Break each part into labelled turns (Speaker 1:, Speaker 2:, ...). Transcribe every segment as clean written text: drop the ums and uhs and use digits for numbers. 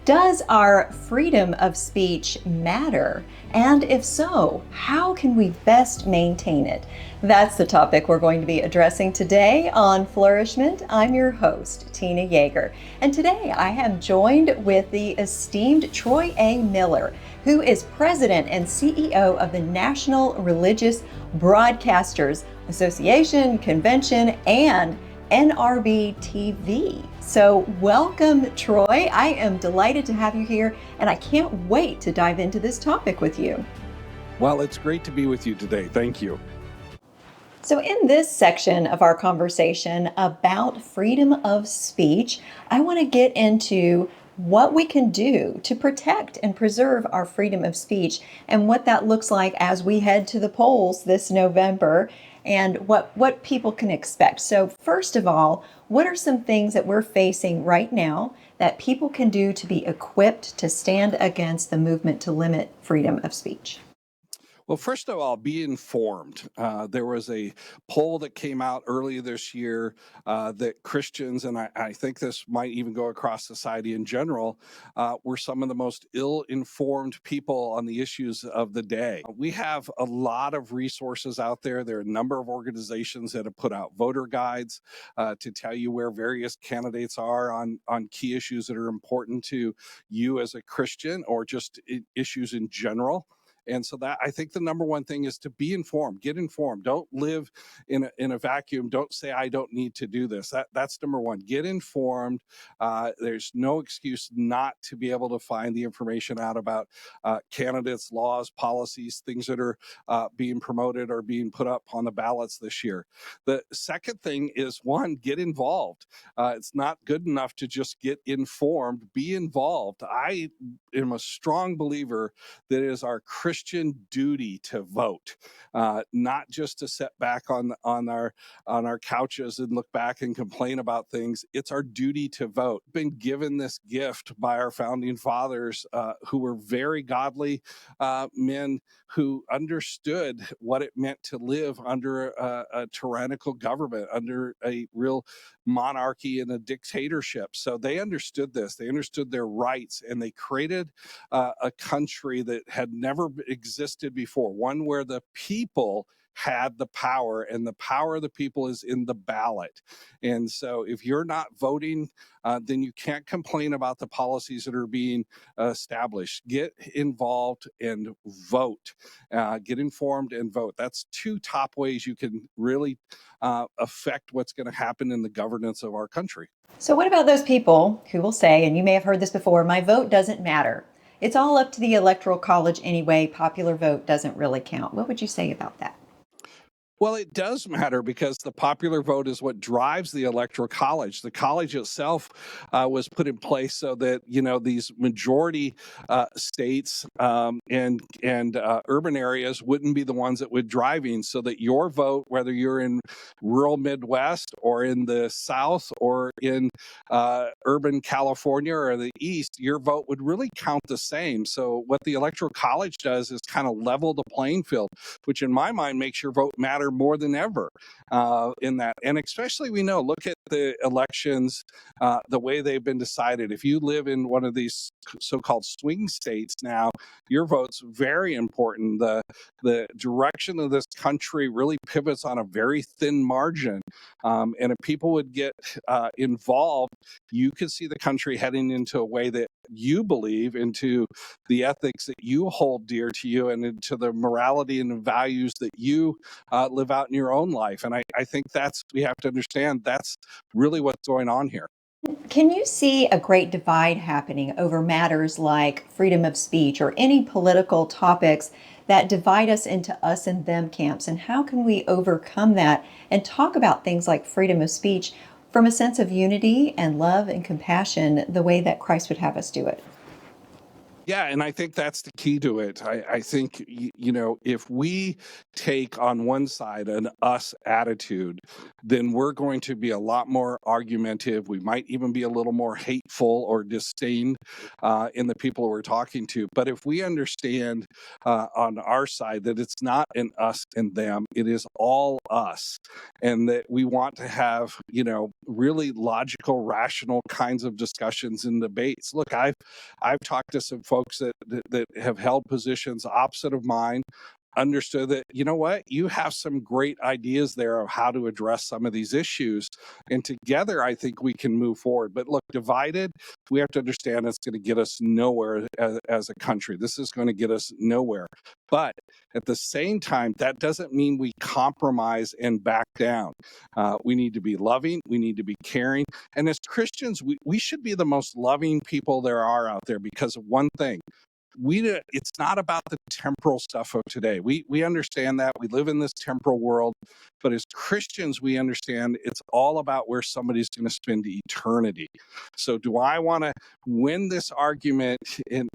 Speaker 1: Does our freedom of speech matter? And if so, how can we best maintain it? That's the topic we're going to be addressing today on Flourish-Meant. I'm your host, Tina Yeager. And today I am joined with the esteemed Troy A. Miller, who is president and CEO of the National Religious Broadcasters Association, Convention, and NRB TV. So welcome, Troy. I am delighted to have you here, and I can't wait to dive into this topic with you.
Speaker 2: Well, it's great to be with you today. Thank you.
Speaker 1: So in this section of our conversation about freedom of speech, I want to get into what we can do to protect and preserve our freedom of speech and what that looks like as we head to the polls this November and what people can expect. So first of all, what are some things that we're facing right now that people can do to be equipped to stand against the movement to limit freedom of speech?
Speaker 2: Well, first of all, be informed. There was a poll that came out earlier this year that Christians, and I think this might even go across society in general, were some of the most ill-informed people on the issues of the day. We have a lot of resources out there. There are a number of organizations that have put out voter guides to tell you where various candidates are on key issues that are important to you as a Christian or just issues in general. And so that I think the number one thing is to be informed, get informed. Don't live in a vacuum. Don't say, I don't need to do this. That's number one. Get informed. There's no excuse not to be able to find the information out about candidates, laws, policies, things that are being promoted or being put up on the ballots this year. The second thing is, one, get involved. It's not good enough to just get informed. Be involved. I am a strong believer that it is our Christian duty to vote, not just to sit back on our couches and look back and complain about things. It's our duty to vote. Been given this gift by our founding fathers, who were very godly men who understood what it meant to live under a tyrannical government, under a real monarchy and a dictatorship. So they understood this. They understood their rights, and they created a country that had never existed before, one where the people had the power, and the power of the people is in the ballot. And so if you're not voting, then you can't complain about the policies that are being established. Get involved and vote. Get informed and vote. That's two top ways you can really affect what's going to happen in the governance of our country.
Speaker 1: So what about those people who will say, and you may have heard this before, my vote doesn't matter. It's all up to the Electoral College anyway. Popular vote doesn't really count. What would you say about that?
Speaker 2: Well, it does matter because the popular vote is what drives the Electoral College. The college itself was put in place so that, these majority states and urban areas wouldn't be the ones that would driving, so that your vote, whether you're in rural Midwest or in the South or in urban California or the East, your vote would really count the same. So what the Electoral College does is kind of level the playing field, which in my mind makes your vote matter more than ever in that. And especially, look at the elections, the way they've been decided. If you live in one of these so-called swing states now, your vote's very important. The direction of this country really pivots on a very thin margin. And if people would get involved, you could see the country heading into a way that you believe, into the ethics that you hold dear to you, and into the morality and the values that you live out in your own life. And I think we have to understand that's really what's going on here.
Speaker 1: Can you see a great divide happening over matters like freedom of speech or any political topics that divide us into us and them camps? And how can we overcome that and talk about things like freedom of speech from a sense of unity and love and compassion, the way that Christ would have us do it?
Speaker 2: Yeah, and I think that's the key to it. I think, if we take on one side an us attitude, then we're going to be a lot more argumentative. We might even be a little more hateful or disdain in the people we're talking to. But if we understand on our side that it's not an us and them, it is all us, and that we want to have, really logical, rational kinds of discussions and debates. Look, I've talked to some folks that have held positions opposite of mine, understood that, you know what, you have some great ideas there of how to address some of these issues. And together, I think we can move forward. But look, divided, we have to understand it's going to get us nowhere as a country. This is going to get us nowhere. But at the same time, that doesn't mean we compromise and back down. We need to be loving. We need to be caring. And as Christians, we should be the most loving people there are out there because of one thing. It's not about the temporal stuff of today. We understand that. We live in this temporal world. But as Christians, we understand it's all about where somebody's going to spend eternity. So do I want to win this argument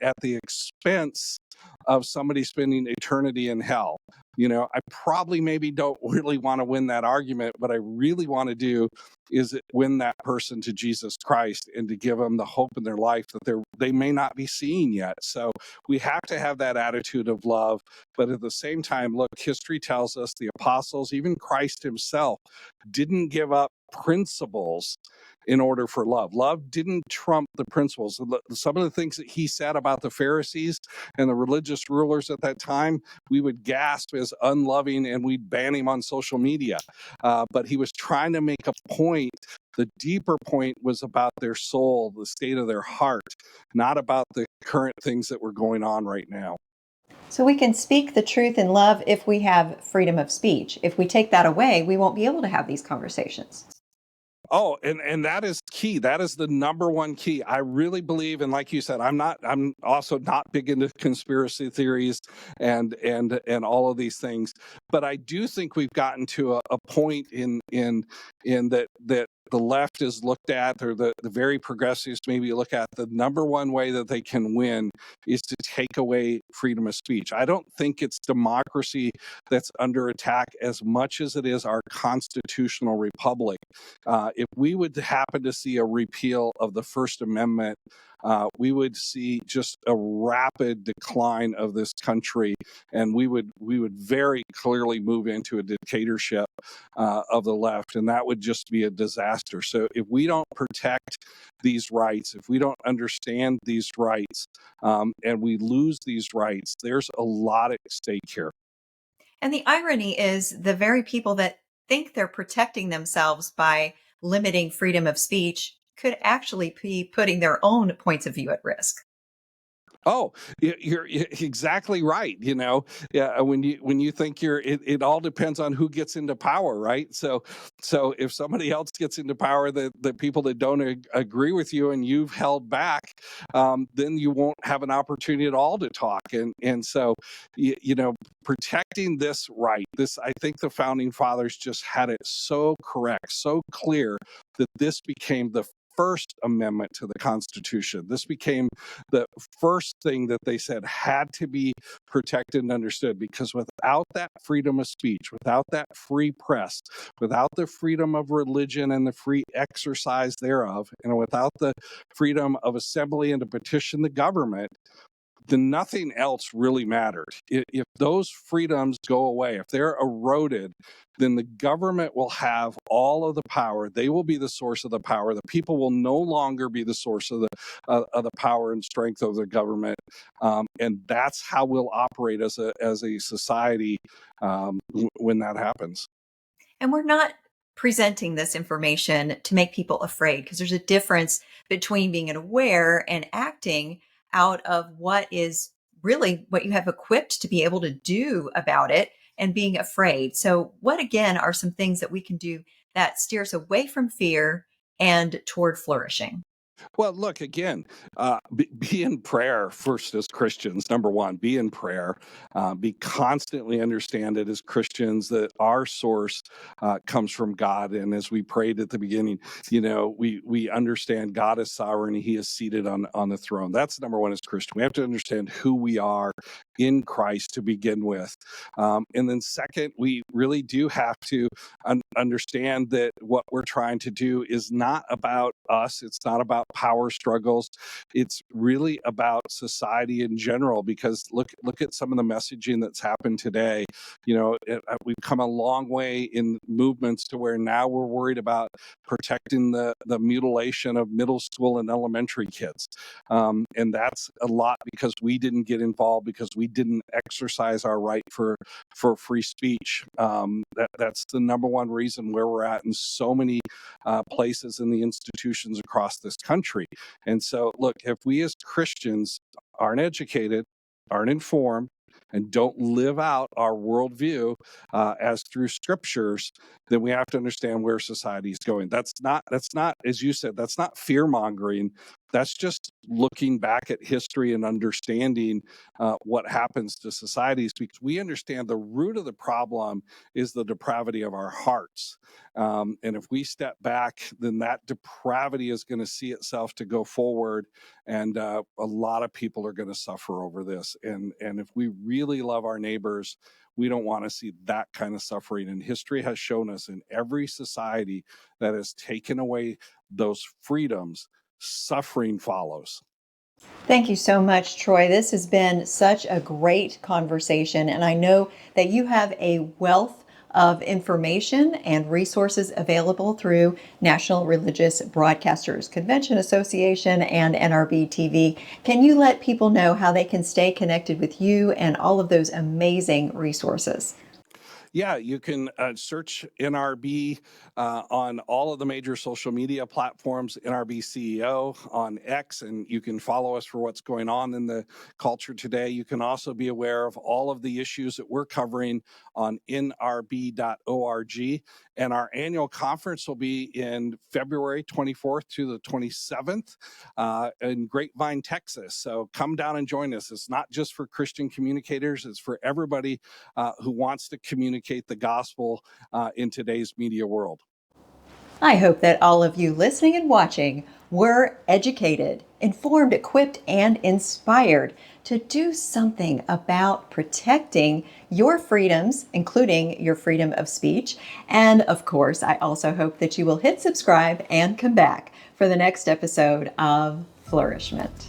Speaker 2: at the expense of somebody spending eternity in hell? I probably maybe don't really want to win that argument. What I really want to do is win that person to Jesus Christ and to give them the hope in their life that they may not be seeing yet. So we have to have that attitude of love. But at the same time, look, history tells us the apostles, even Christ himself, didn't give up principles in order for love. Love didn't trump the principles. Some of the things that he said about the Pharisees and the religious rulers at that time, we would gasp as unloving and we'd ban him on social media. But he was trying to make a point. The deeper point was about their soul, the state of their heart, not about the current things that were going on right now.
Speaker 1: So we can speak the truth in love if we have freedom of speech. If we take that away, we won't be able to have these conversations.
Speaker 2: Oh, and that is key. That is the number one key. I really believe, and like you said, I'm also not big into conspiracy theories and all of these things. But I do think we've gotten to a point in that the left is looked at, or the very progressives maybe look at, the number one way that they can win is to take away freedom of speech. I don't think it's democracy that's under attack as much as it is our constitutional republic. If we would happen to see a repeal of the First Amendment, we would see just a rapid decline of this country, and we would very clearly move into a dictatorship of the left, and that would just be a disaster. So if we don't protect these rights, if we don't understand these rights, and we lose these rights, there's a lot at stake here.
Speaker 1: And the irony is the very people that think they're protecting themselves by limiting freedom of speech could actually be putting their own points of view at risk.
Speaker 2: Oh, you're exactly right. Yeah. When you think it all depends on who gets into power, right? So if somebody else gets into power, the people that don't agree with you and you've held back, then you won't have an opportunity at all to talk. And so, protecting this right, I think the founding fathers just had it so correct, so clear that this became the First Amendment to the Constitution. This became the first thing that they said had to be protected and understood, because without that freedom of speech, without that free press, without the freedom of religion and the free exercise thereof, and without the freedom of assembly and to petition the government, then nothing else really mattered. If those freedoms go away, if they're eroded, then the government will have all of the power. They will be the source of the power. The people will no longer be the source of the power and strength of the government, and that's how we'll operate as a society when that happens.
Speaker 1: And we're not presenting this information to make people afraid, because there's a difference between being aware and acting out of what is really what you have equipped to be able to do about it, and being afraid. So, what again are some things that we can do that steers away from fear and toward flourishing?
Speaker 2: Well, look, again, be in prayer first as Christians. Number one, be in prayer. Be constantly understand it as Christians that our source comes from God. And as we prayed at the beginning, we understand God is sovereign. He is seated on the throne. That's number one as Christian. We have to understand who we are in Christ to begin with. And then second, we really do have to understand that what we're trying to do is not about us. It's not about power struggles. It's really about society in general. Because look at some of the messaging that's happened today. We've come a long way in movements to where now we're worried about protecting the mutilation of middle school and elementary kids, and that's a lot because we didn't get involved, because we didn't exercise our right for free speech. That's the number one reason where we're at in so many places in the institutions across this country. And so, look, if we as Christians aren't educated, aren't informed, and don't live out our worldview as through scriptures, then we have to understand where society is going. That's not, as you said, that's not fear mongering. That's just looking back at history and understanding what happens to societies, because we understand the root of the problem is the depravity of our hearts. And if we step back, then that depravity is going to see itself to go forward. And a lot of people are going to suffer over this. And if we really love our neighbors, we don't want to see that kind of suffering. And history has shown us in every society that has taken away those freedoms, suffering follows.
Speaker 1: Thank you so much, Troy. This has been such a great conversation, and I know that you have a wealth of information and resources available through National Religious Broadcasters Convention Association and NRB TV. Can you let people know how they can stay connected with you and all of those amazing resources?
Speaker 2: Yeah, you can search NRB on all of the major social media platforms, NRB CEO on X, and you can follow us for what's going on in the culture today. You can also be aware of all of the issues that we're covering on nrb.org. And our annual conference will be in February 24th to the 27th in Grapevine, Texas. So come down and join us. It's not just for Christian communicators, it's for everybody who wants to communicate the gospel in today's media world.
Speaker 1: I hope that all of you listening and watching were educated, informed, equipped, and inspired to do something about protecting your freedoms, including your freedom of speech. And of course, I also hope that you will hit subscribe and come back for the next episode of Flourishment.